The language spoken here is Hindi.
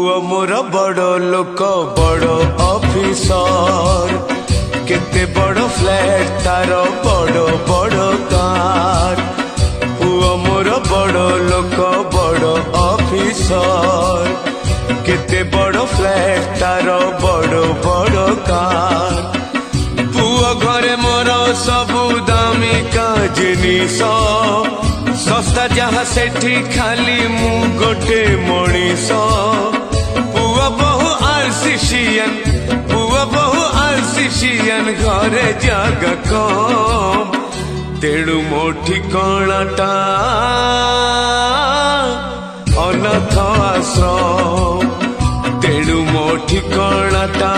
पुओ मोर बड़ लोक बड़ ऑफिसर केते बड़ फ्लैट तार बड़ बड़ कार। पुओ मोर बड़ लोक बड़ ऑफिसर केते बड़ फ्लैट तार बड़ बड़ कार। पुओ घरे मोर सबु दामिका जिनिस सस्ता जहाँ सेठी खाली मु गोटे मनीष। पुओ बहु आलसिशियन पुओ बहु आलसिशियन घरे जगह कम तेणु मो ठिकानाटा अनाथ आश्रम तेणु मो ठिकानाटा